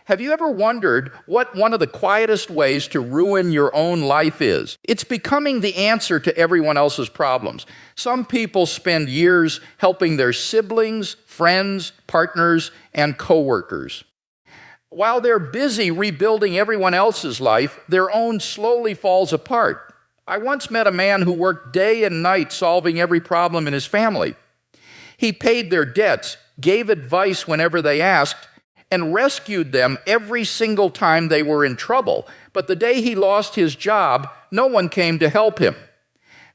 Have you ever wondered what one of the quietest ways to ruin your own life is? It's becoming the answer to everyone else's problems. Some people spend years helping their siblings, friends, partners, and coworkers. While they're busy rebuilding everyone else's life, their own slowly falls apart. I once met a man who worked day and night solving every problem in his family. He paid their debts, gave advice whenever they asked, and rescued them every single time they were in trouble. But the day he lost his job, no one came to help him.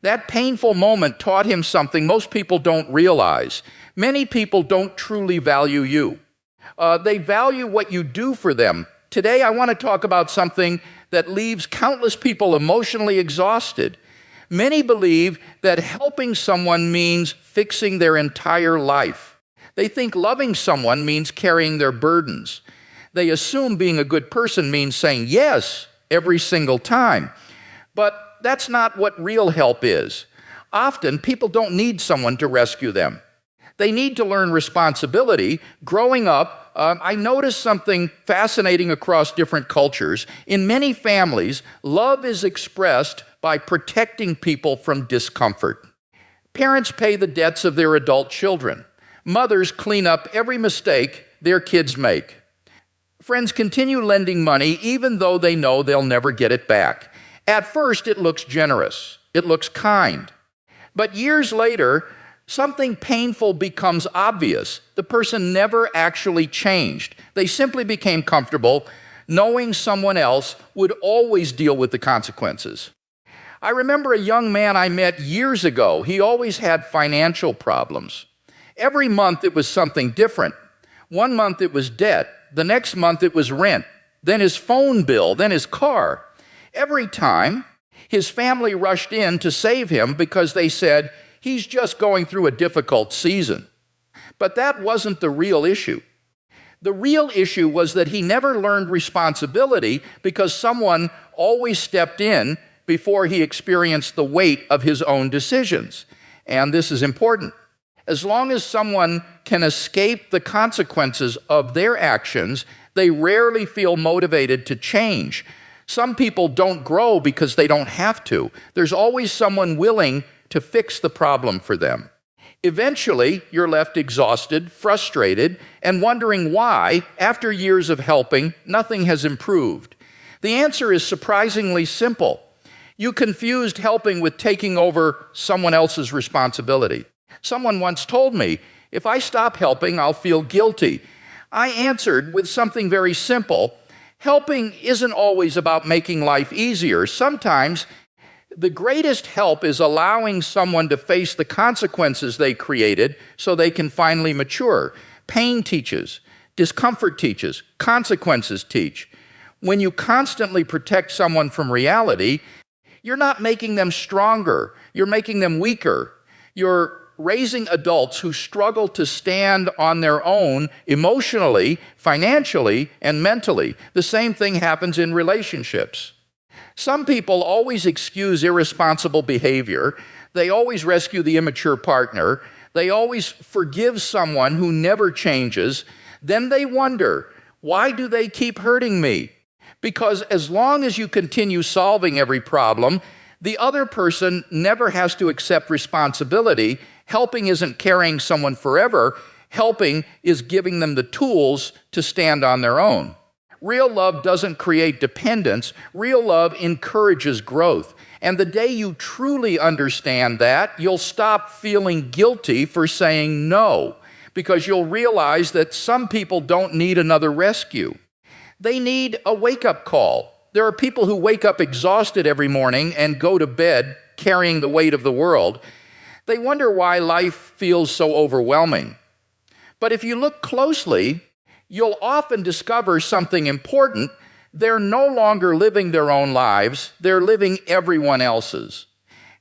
That painful moment taught him something most people don't realize. Many people don't truly value you. They value what you do for them. Today, I want to talk about something that leaves countless people emotionally exhausted. Many believe that helping someone means fixing their entire life. They think loving someone means carrying their burdens. They assume being a good person means saying yes every single time. But that's not what real help is. Often, people don't need someone to rescue them. They need to learn responsibility. Growing up, I noticed something fascinating across different cultures. In many families, love is expressed by protecting people from discomfort. Parents pay the debts of their adult children. Mothers clean up every mistake their kids make. Friends continue lending money even though they know they'll never get it back. At first, it looks generous. It looks kind. But years later, something painful becomes obvious. The person never actually changed. They simply became comfortable knowing someone else would always deal with the consequences. I remember a young man I met years ago. He always had financial problems. Every month it was something different. One month it was debt. The next month it was rent. Then his phone bill. Then his car. Every time, his family rushed in to save him because they said, he's just going through a difficult season. But that wasn't the real issue. The real issue was that he never learned responsibility because someone always stepped in before he experienced the weight of his own decisions. And this is important. As long as someone can escape the consequences of their actions, they rarely feel motivated to change. Some people don't grow because they don't have to. There's always someone willing to fix the problem for them. Eventually, you're left exhausted, frustrated, and wondering why, after years of helping, nothing has improved. The answer is surprisingly simple. You confused helping with taking over someone else's responsibility. Someone once told me, if I stop helping, I'll feel guilty. I answered with something very simple. Helping isn't always about making life easier. Sometimes the greatest help is allowing someone to face the consequences they created so they can finally mature. Pain teaches, discomfort teaches, consequences teach. When you constantly protect someone from reality, you're not making them stronger, you're making them weaker. You're raising adults who struggle to stand on their own emotionally, financially, and mentally. The same thing happens in relationships. Some people always excuse irresponsible behavior. They always rescue the immature partner. They always forgive someone who never changes. Then they wonder, why do they keep hurting me? Because as long as you continue solving every problem, the other person never has to accept responsibility. Helping isn't carrying someone forever. Helping is giving them the tools to stand on their own. Real love doesn't create dependence. Real love encourages growth. And the day you truly understand that, you'll stop feeling guilty for saying no, because you'll realize that some people don't need another rescue. They need a wake-up call. There are people who wake up exhausted every morning and go to bed carrying the weight of the world. They wonder why life feels so overwhelming. But if you look closely, you'll often discover something important. They're no longer living their own lives, they're living everyone else's.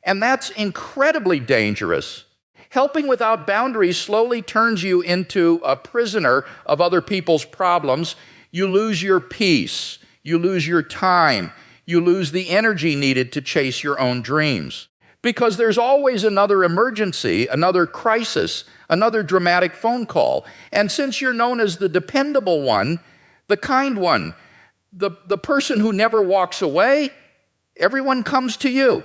And that's incredibly dangerous. Helping without boundaries slowly turns you into a prisoner of other people's problems. You lose your peace. You lose your time. You lose the energy needed to chase your own dreams. Because there's always another emergency, another crisis, another dramatic phone call. And since you're known as the dependable one, the kind one, the person who never walks away. Everyone comes to you.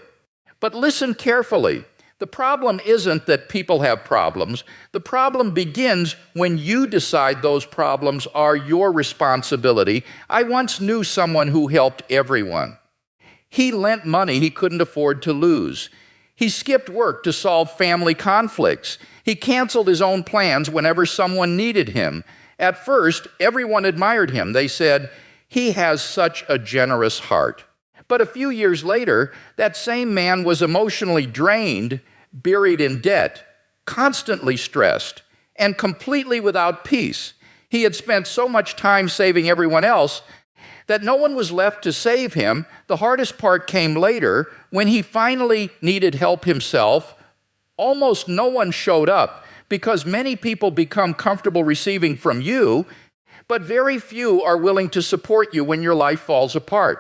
But listen carefully. The problem isn't that people have problems. The problem begins when you decide those problems are your responsibility. I once knew someone who helped everyone. He lent money he couldn't afford to lose. He skipped work to solve family conflicts. He canceled his own plans whenever someone needed him. At first, everyone admired him. They said, "He has such a generous heart." But a few years later, that same man was emotionally drained, buried in debt, constantly stressed, and completely without peace. He had spent so much time saving everyone else that no one was left to save him. The hardest part came later when he finally needed help himself. Almost no one showed up because many people become comfortable receiving from you, but very few are willing to support you when your life falls apart.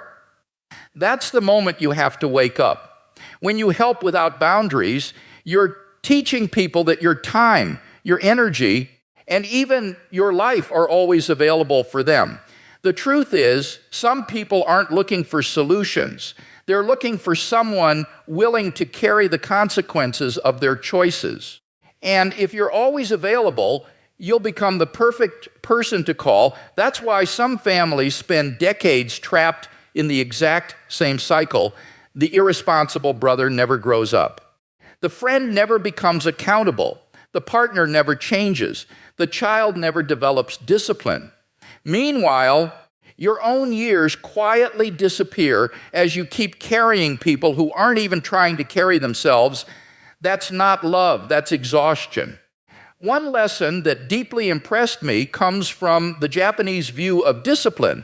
That's the moment you have to wake up. When you help without boundaries, you're teaching people that your time, your energy, and even your life are always available for them. The truth is, some people aren't looking for solutions. They're looking for someone willing to carry the consequences of their choices. And if you're always available, you'll become the perfect person to call. That's why some families spend decades trapped in the exact same cycle. The irresponsible brother never grows up. The friend never becomes accountable. The partner never changes. The child never develops discipline. Meanwhile, your own years quietly disappear as you keep carrying people who aren't even trying to carry themselves. That's not love, that's exhaustion. One lesson that deeply impressed me comes from the Japanese view of discipline.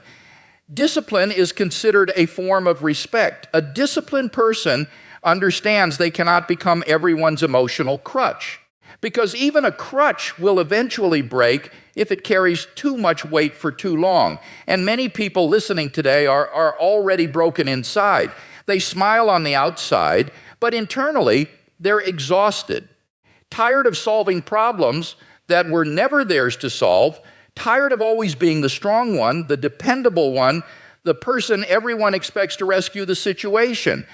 Discipline is considered a form of respect. A disciplined person understands they cannot become everyone's emotional crutch, because even a crutch will eventually break if it carries too much weight for too long. And many people listening today are already broken inside. They smile on the outside, but internally they're exhausted, tired of solving problems that were never theirs to solve, tired of always being the strong one, the dependable one, the person everyone expects to rescue the situation.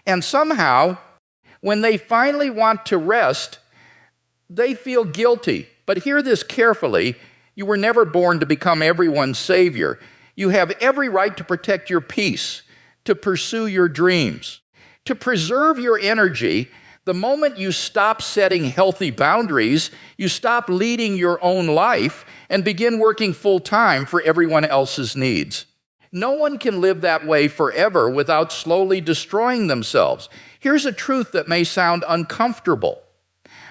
And somehow, when they finally want to rest, they feel guilty. But hear this carefully. You were never born to become everyone's savior. You have every right to protect your peace, to pursue your dreams, to preserve your energy. The moment you stop setting healthy boundaries, you stop leading your own life and begin working full-time for everyone else's needs. No one can live that way forever without slowly destroying themselves. Here's a truth that may sound uncomfortable,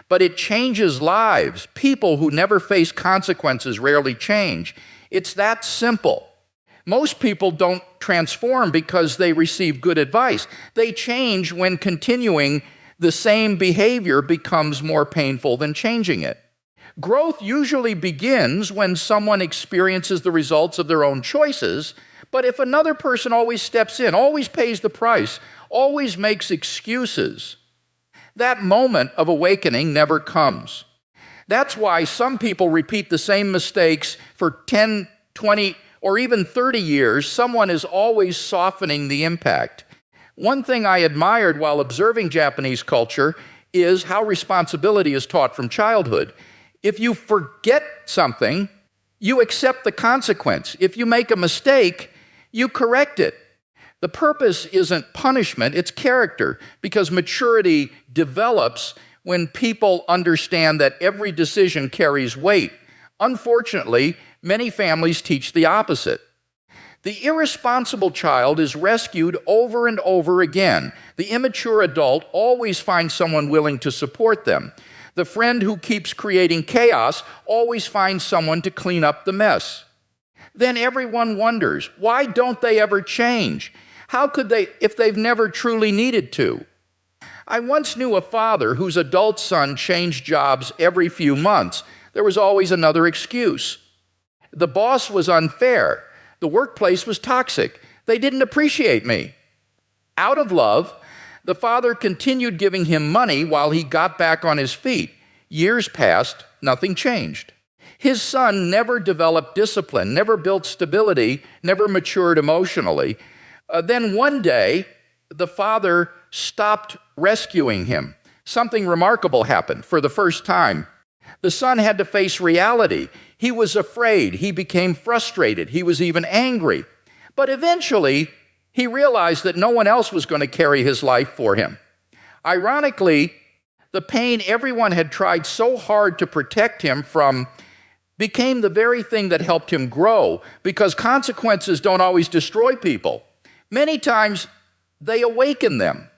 but it changes lives. People who never face consequences rarely change. It's that simple. Most people don't transform because they receive good advice. They change when continuing the same behavior becomes more painful than changing it. Growth usually begins when someone experiences the results of their own choices, but if another person always steps in, always pays the price, always makes excuses, that moment of awakening never comes. That's why some people repeat the same mistakes for 10, 20, or even 30 years. Someone is always softening the impact. One thing I admired while observing Japanese culture is how responsibility is taught from childhood. If you forget something, you accept the consequence. If you make a mistake, you correct it. The purpose isn't punishment, it's character, because maturity develops when people understand that every decision carries weight. Unfortunately, many families teach the opposite. The irresponsible child is rescued over and over again. The immature adult always finds someone willing to support them. The friend who keeps creating chaos always finds someone to clean up the mess. Then everyone wonders, why don't they ever change? How could they if they've never truly needed to? I once knew a father whose adult son changed jobs every few months. There was always another excuse. The boss was unfair. The workplace was toxic. They didn't appreciate me. Out of love, the father continued giving him money while he got back on his feet. Years passed, nothing changed. His son never developed discipline, never built stability, never matured emotionally. Then one day, the father stopped rescuing him. Something remarkable happened for the first time. The son had to face reality. He was afraid. He became frustrated. He was even angry. But eventually, he realized that no one else was going to carry his life for him. Ironically, the pain everyone had tried so hard to protect him from became the very thing that helped him grow, because consequences don't always destroy people. Many times, they awaken them.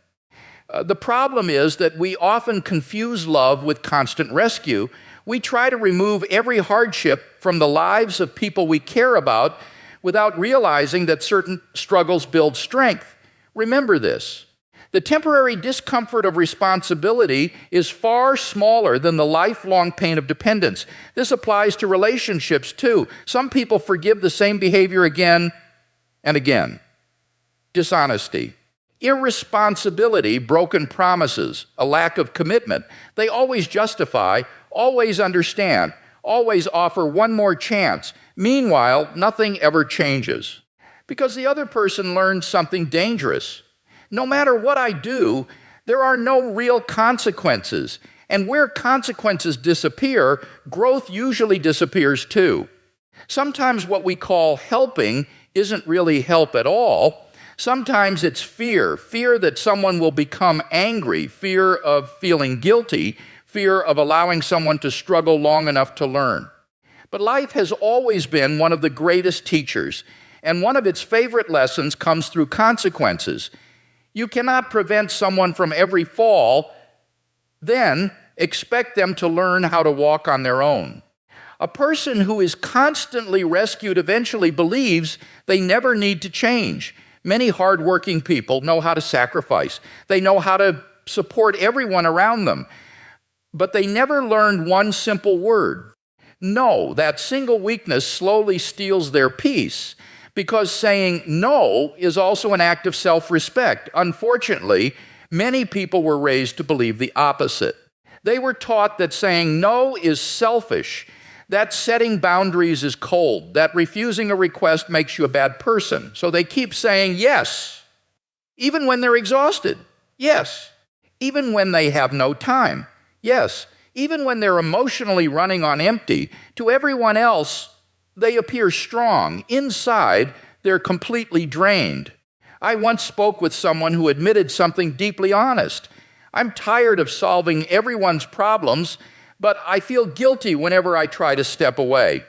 The problem is that we often confuse love with constant rescue. We try to remove every hardship from the lives of people we care about without realizing that certain struggles build strength. Remember this. The temporary discomfort of responsibility is far smaller than the lifelong pain of dependence. This applies to relationships too. Some people forgive the same behavior again and again. Dishonesty, irresponsibility, broken promises, a lack of commitment. They always justify, always understand, always offer one more chance. Meanwhile, nothing ever changes because the other person learned something dangerous. No matter what I do, there are no real consequences. And where consequences disappear, growth usually disappears too. Sometimes what we call helping isn't really help at all. Sometimes it's fear that someone will become angry, fear of feeling guilty, fear of allowing someone to struggle long enough to learn. But life has always been one of the greatest teachers, and one of its favorite lessons comes through consequences. You cannot prevent someone from every fall, then expect them to learn how to walk on their own. A person who is constantly rescued eventually believes they never need to change. Many hardworking people know how to sacrifice. They know how to support everyone around them. But they never learned one simple word. No, that single weakness slowly steals their peace, because saying no is also an act of self-respect. Unfortunately, many people were raised to believe the opposite. They were taught that saying no is selfish, that setting boundaries is cold, that refusing a request makes you a bad person. So they keep saying yes, even when they're exhausted. Yes, even when they have no time. Yes, even when they're emotionally running on empty. To everyone else, they appear strong. Inside, they're completely drained. I once spoke with someone who admitted something deeply honest. I'm tired of solving everyone's problems, but I feel guilty whenever I try to step away.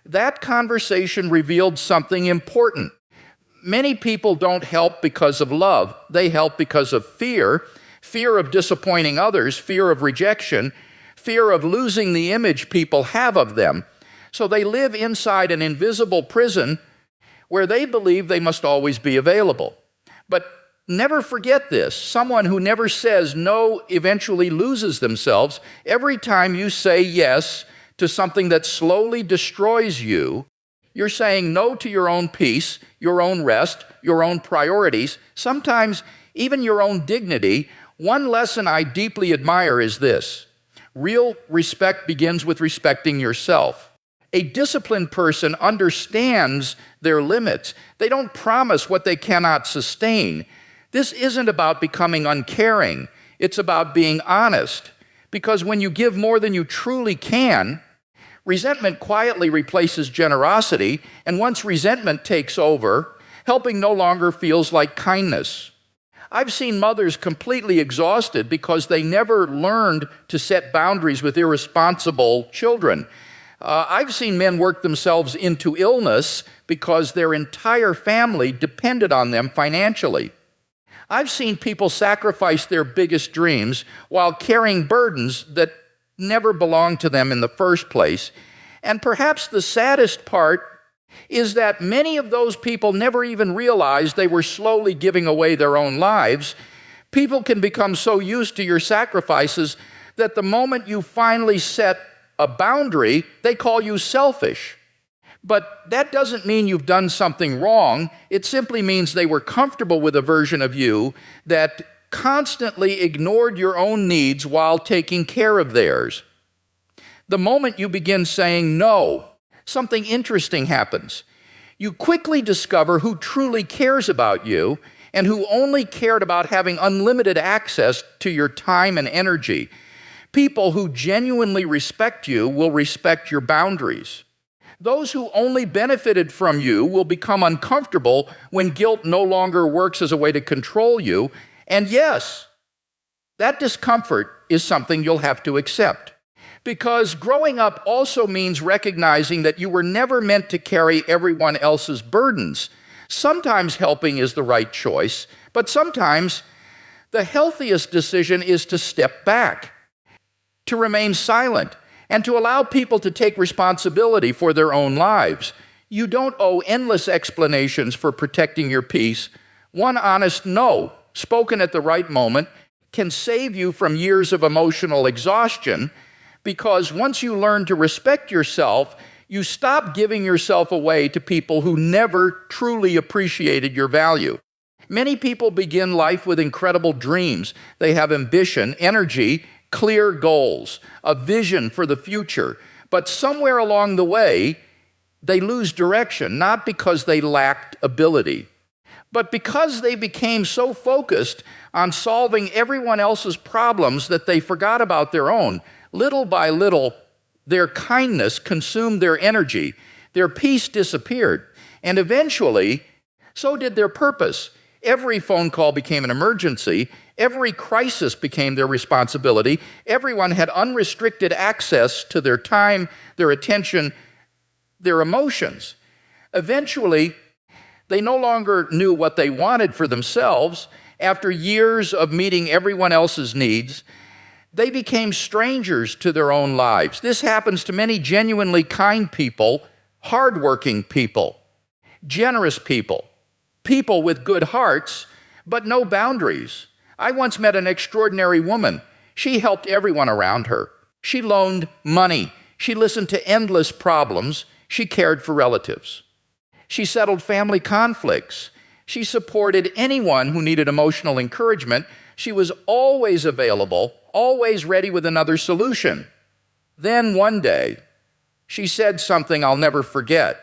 That conversation revealed something important. Many people don't help because of love. They help because of fear of disappointing others, fear of rejection, fear of losing the image people have of them. So they live inside an invisible prison where they believe they must always be available. But never forget this. Someone who never says no eventually loses themselves. Every time you say yes to something that slowly destroys you, you're saying no to your own peace, your own rest, your own priorities, sometimes even your own dignity. One lesson I deeply admire is this. Real respect begins with respecting yourself. A disciplined person understands their limits. They don't promise what they cannot sustain. This isn't about becoming uncaring. It's about being honest. Because when you give more than you truly can, resentment quietly replaces generosity, and once resentment takes over, helping no longer feels like kindness. I've seen mothers completely exhausted because they never learned to set boundaries with irresponsible children. I've seen men work themselves into illness because their entire family depended on them financially. I've seen people sacrifice their biggest dreams while carrying burdens that never belonged to them in the first place. And perhaps the saddest part is that many of those people never even realized they were slowly giving away their own lives. People can become so used to your sacrifices that the moment you finally set a boundary, they call you selfish. But that doesn't mean you've done something wrong. It simply means they were comfortable with a version of you that constantly ignored your own needs while taking care of theirs. The moment you begin saying no, something interesting happens. You quickly discover who truly cares about you and who only cared about having unlimited access to your time and energy. People who genuinely respect you will respect your boundaries. Those who only benefited from you will become uncomfortable when guilt no longer works as a way to control you. And yes, that discomfort is something you'll have to accept. Because growing up also means recognizing that you were never meant to carry everyone else's burdens. Sometimes helping is the right choice, but sometimes the healthiest decision is to step back, to remain silent, and to allow people to take responsibility for their own lives. You don't owe endless explanations for protecting your peace. One honest no, spoken at the right moment, can save you from years of emotional exhaustion, because once you learn to respect yourself, you stop giving yourself away to people who never truly appreciated your value. Many people begin life with incredible dreams. They have ambition, energy, clear goals, a vision for the future. But somewhere along the way, they lose direction, not because they lacked ability, but because they became so focused on solving everyone else's problems that they forgot about their own. Little by little, their kindness consumed their energy, their peace disappeared, and eventually, so did their purpose. Every phone call became an emergency. Every crisis became their responsibility. Everyone had unrestricted access to their time, their attention, their emotions. Eventually, they no longer knew what they wanted for themselves. After years of meeting everyone else's needs, they became strangers to their own lives. This happens to many genuinely kind people, hardworking people, generous people, people with good hearts, but no boundaries. I once met an extraordinary woman. She helped everyone around her. She loaned money. She listened to endless problems. She cared for relatives. She settled family conflicts. She supported anyone who needed emotional encouragement. She was always available, always ready with another solution. Then one day, she said something I'll never forget.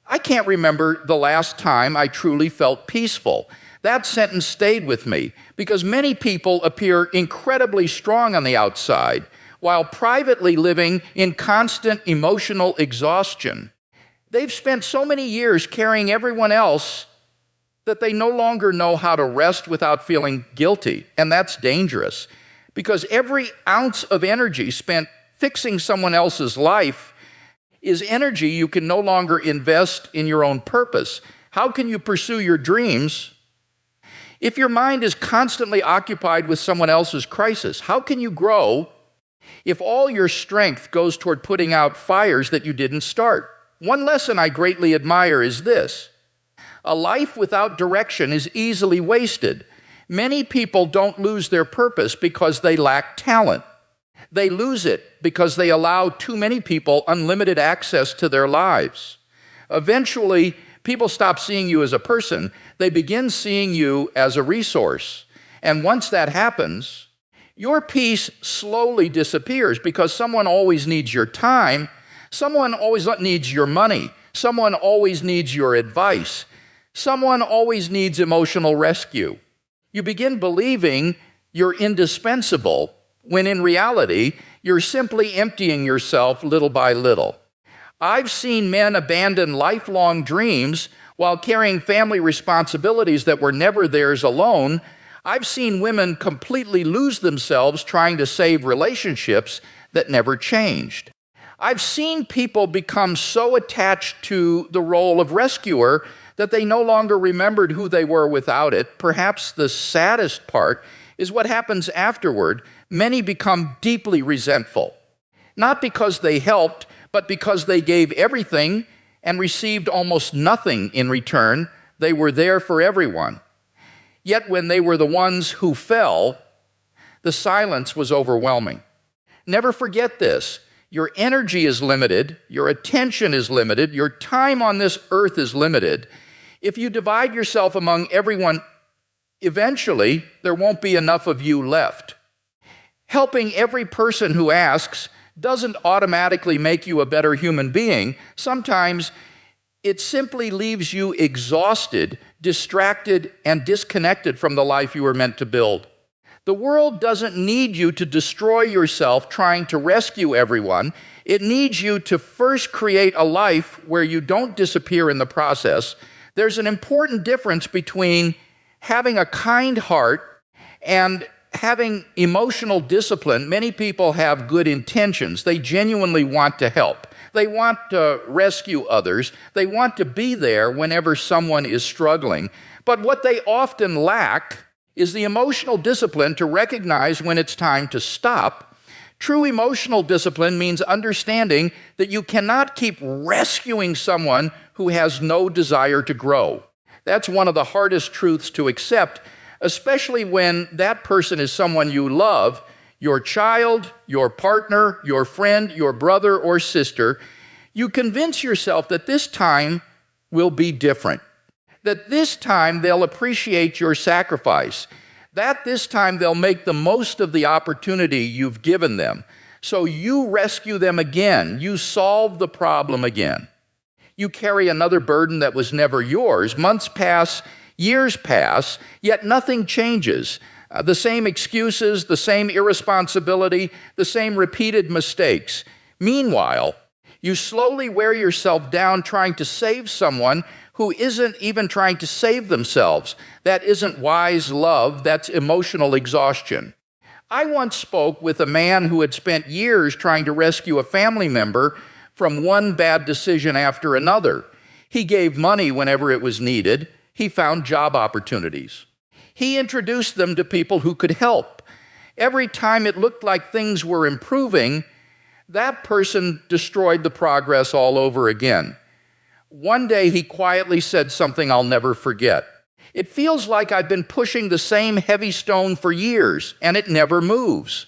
I can't remember the last time I truly felt peaceful. That sentence stayed with me because many people appear incredibly strong on the outside while privately living in constant emotional exhaustion. They've spent so many years carrying everyone else that they no longer know how to rest without feeling guilty, and that's dangerous because every ounce of energy spent fixing someone else's life is energy you can no longer invest in your own purpose. How can you pursue your dreams if your mind is constantly occupied with someone else's crisis? How can you grow if all your strength goes toward putting out fires that you didn't start? One lesson I greatly admire is this: a life without direction is easily wasted. Many people don't lose their purpose because they lack talent. They lose it because they allow too many people unlimited access to their lives. Eventually, people stop seeing you as a person. They begin seeing you as a resource. And once that happens, your peace slowly disappears because someone always needs your time, someone always needs your money, someone always needs your advice, someone always needs emotional rescue. You begin believing you're indispensable when in reality, you're simply emptying yourself little by little. I've seen men abandon lifelong dreams while carrying family responsibilities that were never theirs alone. I've seen women completely lose themselves trying to save relationships that never changed. I've seen people become so attached to the role of rescuer that they no longer remembered who they were without it. Perhaps the saddest part is what happens afterward. Many become deeply resentful, not because they helped, but because they gave everything and received almost nothing in return. They were there for everyone. Yet when they were the ones who fell, the silence was overwhelming. Never forget this. Your energy is limited, your attention is limited, your time on this earth is limited. If you divide yourself among everyone, eventually there won't be enough of you left. Helping every person who asks doesn't automatically make you a better human being. Sometimes it simply leaves you exhausted, distracted, and disconnected from the life you were meant to build. The world doesn't need you to destroy yourself trying to rescue everyone. It needs you to first create a life where you don't disappear in the process. There's an important difference between having a kind heart and having emotional discipline. Many people have good intentions. They genuinely want to help. They want to rescue others. They want to be there whenever someone is struggling. But what they often lack is the emotional discipline to recognize when it's time to stop. True emotional discipline means understanding that you cannot keep rescuing someone who has no desire to grow. That's one of the hardest truths to accept, especially when that person is someone you love, your child, your partner, your friend, your brother or sister. You convince yourself that this time will be different, that this time they'll appreciate your sacrifice, that this time they'll make the most of the opportunity you've given them. So you rescue them again. You solve the problem again. You carry another burden that was never yours. Months pass, years pass, yet nothing changes. The same excuses, the same irresponsibility, the same repeated mistakes. Meanwhile, you slowly wear yourself down trying to save someone who isn't even trying to save themselves. That isn't wise love, that's emotional exhaustion. I once spoke with a man who had spent years trying to rescue a family member from one bad decision after another. He gave money whenever it was needed. He found job opportunities. He introduced them to people who could help. Every time it looked like things were improving, that person destroyed the progress all over again. One day he quietly said something I'll never forget. It feels like I've been pushing the same heavy stone for years, and it never moves.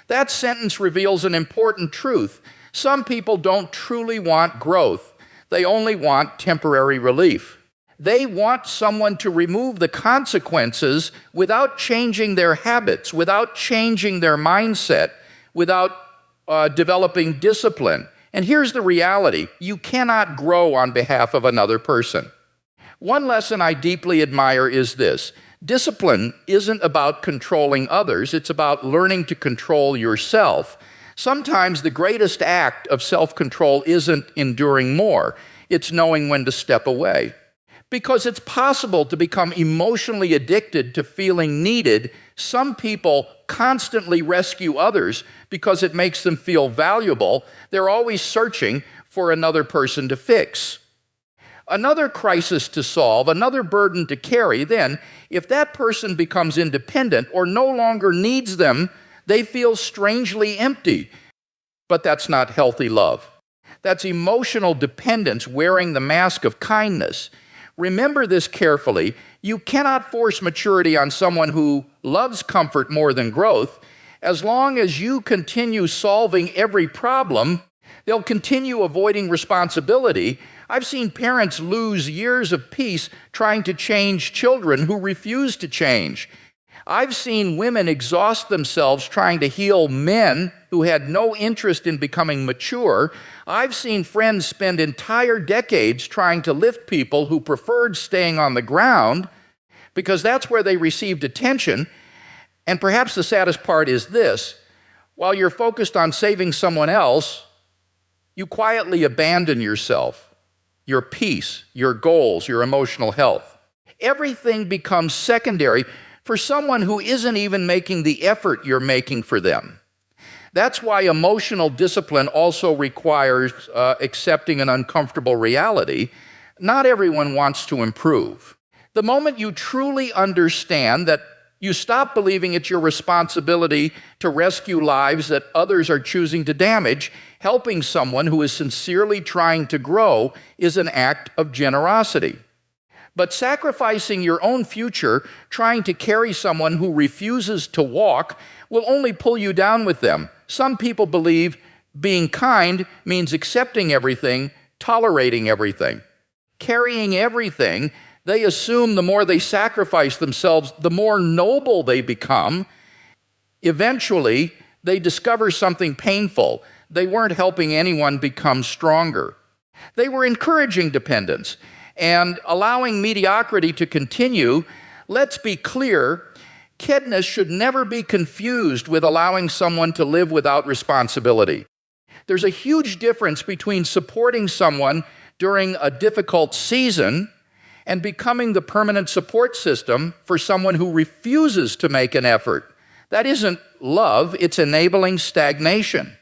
That sentence reveals an important truth. Some people don't truly want growth. They only want temporary relief. They want someone to remove the consequences without changing their habits, without changing their mindset, without developing discipline. And here's the reality: you cannot grow on behalf of another person. One lesson I deeply admire is this: discipline isn't about controlling others, it's about learning to control yourself. Sometimes the greatest act of self-control isn't enduring more, it's knowing when to step away. Because it's possible to become emotionally addicted to feeling needed. Some people constantly rescue others because it makes them feel valuable. They're always searching for another person to fix. Another crisis to solve, another burden to carry. Then, if that person becomes independent or no longer needs them, they feel strangely empty. But that's not healthy love. That's emotional dependence wearing the mask of kindness. Remember this carefully. You cannot force maturity on someone who loves comfort more than growth. As long as you continue solving every problem, they'll continue avoiding responsibility. I've seen parents lose years of peace trying to change children who refuse to change. I've seen women exhaust themselves trying to heal men who had no interest in becoming mature. I've seen friends spend entire decades trying to lift people who preferred staying on the ground because that's where they received attention. And perhaps the saddest part is this: while you're focused on saving someone else, you quietly abandon yourself, your peace, your goals, your emotional health. Everything becomes secondary for someone who isn't even making the effort you're making for them. That's why emotional discipline also requires accepting an uncomfortable reality. Not everyone wants to improve. The moment you truly understand that you stop believing it's your responsibility to rescue lives that others are choosing to damage, helping someone who is sincerely trying to grow is an act of generosity. But sacrificing your own future, trying to carry someone who refuses to walk, will only pull you down with them. Some people believe being kind means accepting everything, tolerating everything, carrying everything. They assume the more they sacrifice themselves, the more noble they become. Eventually, they discover something painful. They weren't helping anyone become stronger. They were encouraging dependence and allowing mediocrity to continue. Let's be clear, kindness should never be confused with allowing someone to live without responsibility. There's a huge difference between supporting someone during a difficult season and becoming the permanent support system for someone who refuses to make an effort. That isn't love, it's enabling stagnation.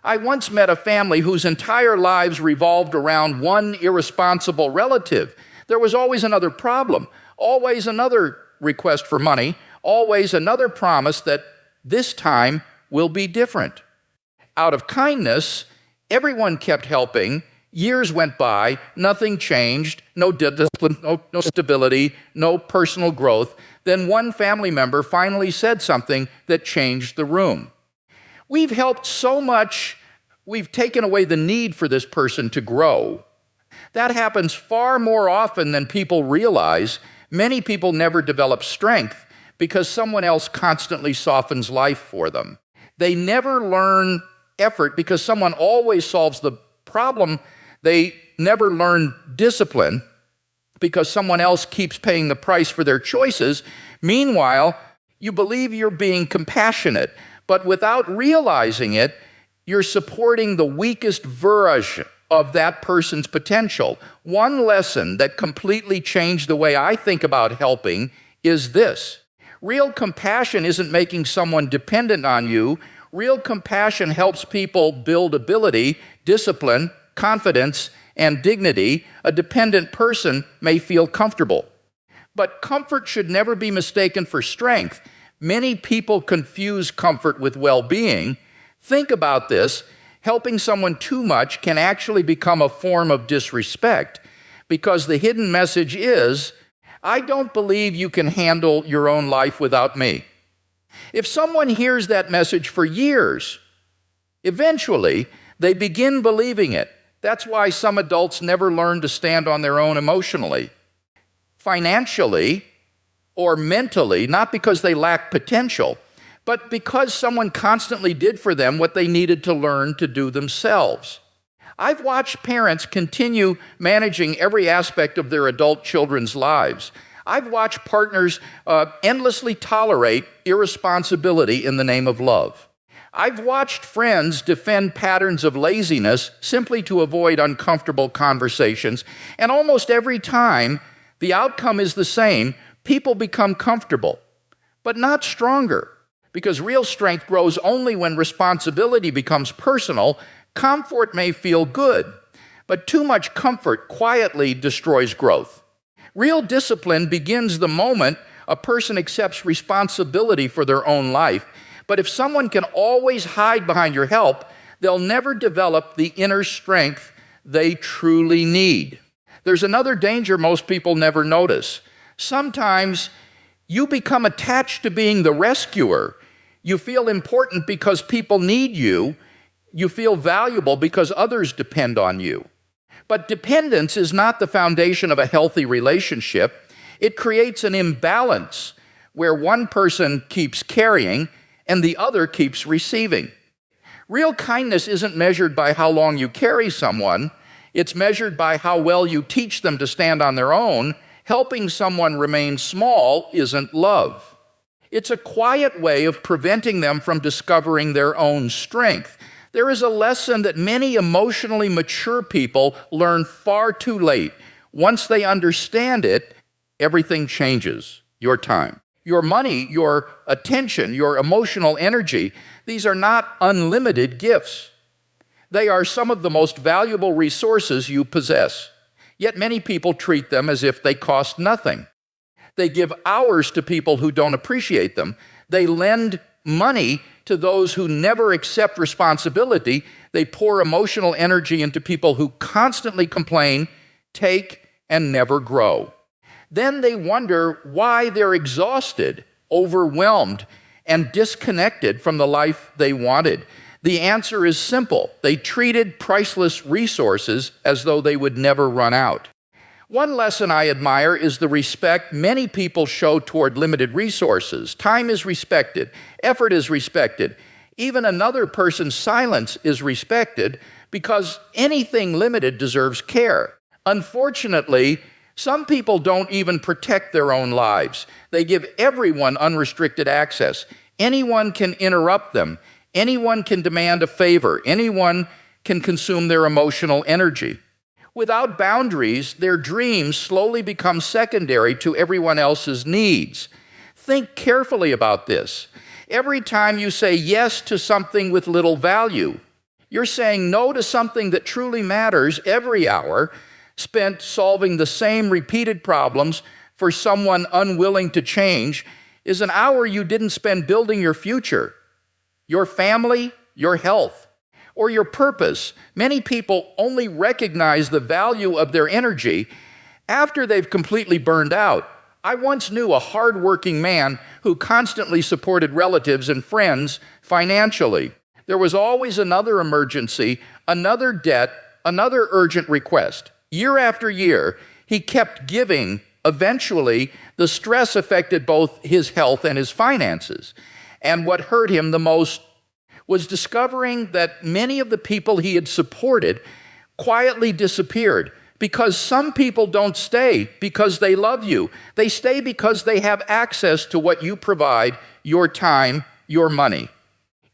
I once met a family whose entire lives revolved around one irresponsible relative. There was always another problem, always another request for money, always another promise that this time will be different. Out of kindness, everyone kept helping. Years went by, nothing changed, no discipline, no stability, no personal growth. Then one family member finally said something that changed the room. We've helped so much, we've taken away the need for this person to grow. That happens far more often than people realize. Many people never develop strength because someone else constantly softens life for them. They never learn effort because someone always solves the problem. They never learn discipline because someone else keeps paying the price for their choices. Meanwhile, you believe you're being compassionate, but without realizing it, you're supporting the weakest version of that person's potential. One lesson that completely changed the way I think about helping is this: real compassion isn't making someone dependent on you. Real compassion helps people build ability, discipline, confidence, and dignity. A dependent person may feel comfortable, but comfort should never be mistaken for strength. Many people confuse comfort with well-being. Think about this. Helping someone too much can actually become a form of disrespect because the hidden message is, I don't believe you can handle your own life without me. If someone hears that message for years, eventually they begin believing it. That's why some adults never learn to stand on their own emotionally, financially, or mentally, not because they lack potential, but because someone constantly did for them what they needed to learn to do themselves. I've watched parents continue managing every aspect of their adult children's lives. I've watched partners endlessly tolerate irresponsibility in the name of love. I've watched friends defend patterns of laziness simply to avoid uncomfortable conversations, and almost every time, the outcome is the same. People become comfortable, but not stronger, because real strength grows only when responsibility becomes personal. Comfort may feel good, but too much comfort quietly destroys growth. Real discipline begins the moment a person accepts responsibility for their own life. But if someone can always hide behind your help, they'll never develop the inner strength they truly need. There's another danger most people never notice. Sometimes you become attached to being the rescuer. You feel important because people need you. You feel valuable because others depend on you. But dependence is not the foundation of a healthy relationship. It creates an imbalance where one person keeps carrying and the other keeps receiving. Real kindness isn't measured by how long you carry someone. It's measured by how well you teach them to stand on their own. Helping someone remain small isn't love. It's a quiet way of preventing them from discovering their own strength. There is a lesson that many emotionally mature people learn far too late. Once they understand it, everything changes. Your time, your money, your attention, your emotional energy, these are not unlimited gifts. They are some of the most valuable resources you possess. Yet many people treat them as if they cost nothing. They give hours to people who don't appreciate them. They lend money to those who never accept responsibility. They pour emotional energy into people who constantly complain, take, and never grow. Then they wonder why they're exhausted, overwhelmed, and disconnected from the life they wanted. The answer is simple. They treated priceless resources as though they would never run out. One lesson I admire is the respect many people show toward limited resources. Time is respected. Effort is respected. Even another person's silence is respected because anything limited deserves care. Unfortunately, some people don't even protect their own lives. They give everyone unrestricted access. Anyone can interrupt them. Anyone can demand a favor. Anyone can consume their emotional energy. Without boundaries, their dreams slowly become secondary to everyone else's needs. Think carefully about this. Every time you say yes to something with little value, you're saying no to something that truly matters. Every hour spent solving the same repeated problems for someone unwilling to change is an hour you didn't spend building your future, your family, your health, or your purpose. Many people only recognize the value of their energy after they've completely burned out. I once knew a hard-working man who constantly supported relatives and friends financially. There was always another emergency, another debt, another urgent request. Year after year, he kept giving. Eventually, the stress affected both his health and his finances. And what hurt him the most was discovering that many of the people he had supported quietly disappeared. Because some people don't stay because they love you. They stay because they have access to what you provide, your time, your money.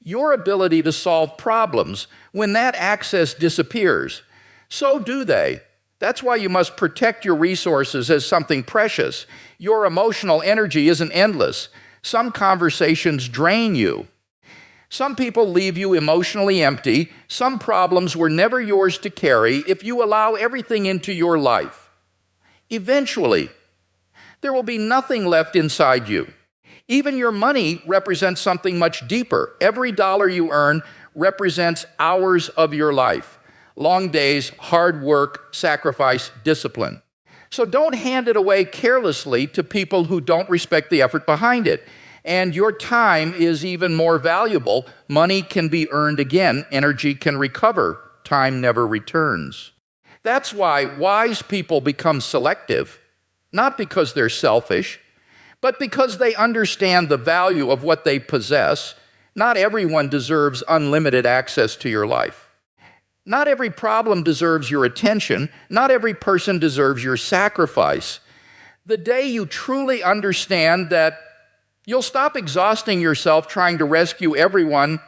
Your ability to solve problems, when that access disappears, so do they. That's why you must protect your resources as something precious. Your emotional energy isn't endless. Some conversations drain you. Some people leave you emotionally empty. Some problems were never yours to carry if you allow everything into your life. Eventually, there will be nothing left inside you. Even your money represents something much deeper. Every dollar you earn represents hours of your life. Long days, hard work, sacrifice, discipline. So don't hand it away carelessly to people who don't respect the effort behind it. And your time is even more valuable. Money can be earned again. Energy can recover. Time never returns. That's why wise people become selective, not because they're selfish, but because they understand the value of what they possess. Not everyone deserves unlimited access to your life. Not every problem deserves your attention. Not every person deserves your sacrifice. The day you truly understand that, you'll stop exhausting yourself trying to rescue everyone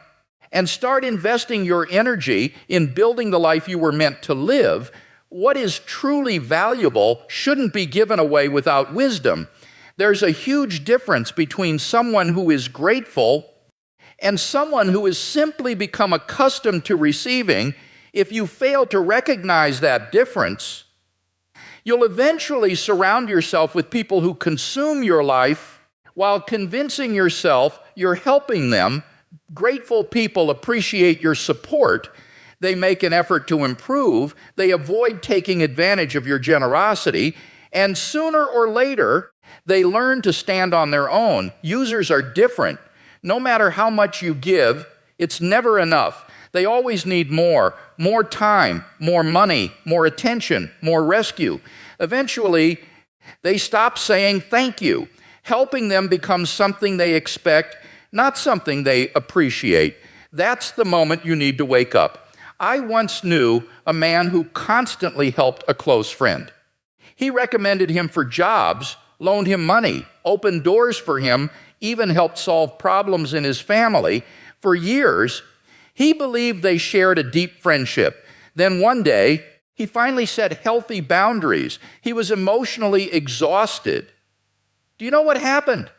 and start investing your energy in building the life you were meant to live. What is truly valuable shouldn't be given away without wisdom. There's a huge difference between someone who is grateful and someone who has simply become accustomed to receiving. If you fail to recognize that difference, you'll eventually surround yourself with people who consume your life while convincing yourself you're helping them. Grateful people appreciate your support. They make an effort to improve. They avoid taking advantage of your generosity. And sooner or later, they learn to stand on their own. Users are different. No matter how much you give, it's never enough. They always need more time, more money, more attention, more rescue. Eventually, they stop saying thank you. Helping them becomes something they expect, not something they appreciate. That's the moment you need to wake up. I once knew a man who constantly helped a close friend. He recommended him for jobs, loaned him money, opened doors for him, even helped solve problems in his family. For years, he believed they shared a deep friendship. Then one day, he finally set healthy boundaries. He was emotionally exhausted. Do you know what happened?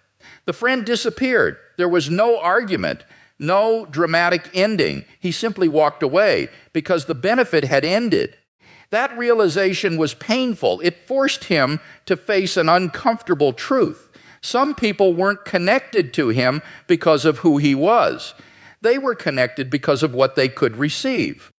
The friend disappeared. There was no argument, no dramatic ending. He simply walked away because the benefit had ended. That realization was painful. It forced him to face an uncomfortable truth. Some people weren't connected to him because of who he was. They were connected because of what they could receive.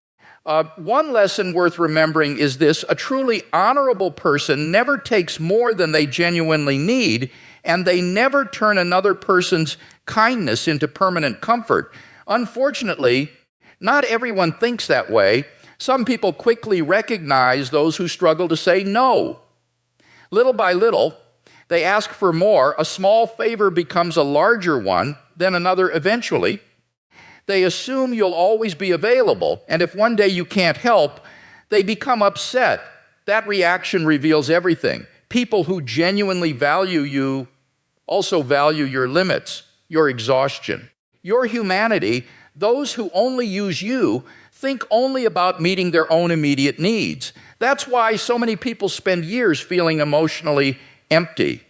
One lesson worth remembering is this: a truly honorable person never takes more than they genuinely need, and they never turn another person's kindness into permanent comfort. Unfortunately, not everyone thinks that way. Some people quickly recognize those who struggle to say no. Little by little, they ask for more. A small favor becomes a larger one, then another eventually. They assume you'll always be available, and if one day you can't help, they become upset. That reaction reveals everything. People who genuinely value you also value your limits, your exhaustion, your humanity. Those who only use you think only about meeting their own immediate needs. That's why so many people spend years feeling emotionally empty.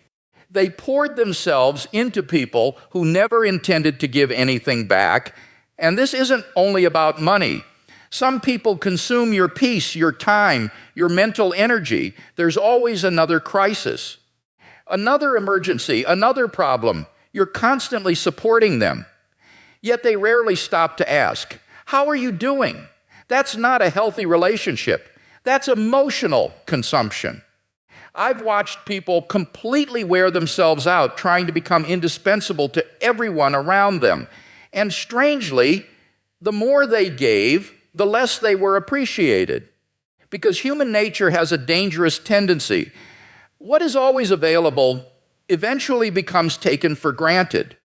They poured themselves into people who never intended to give anything back. And this isn't only about money. Some people consume your peace, your time, your mental energy. There's always another crisis, another emergency, another problem. You're constantly supporting them. Yet they rarely stop to ask, "How are you doing?" That's not a healthy relationship. That's emotional consumption. I've watched people completely wear themselves out trying to become indispensable to everyone around them. And strangely, the more they gave, the less they were appreciated. Because human nature has a dangerous tendency. What is always available eventually becomes taken for granted.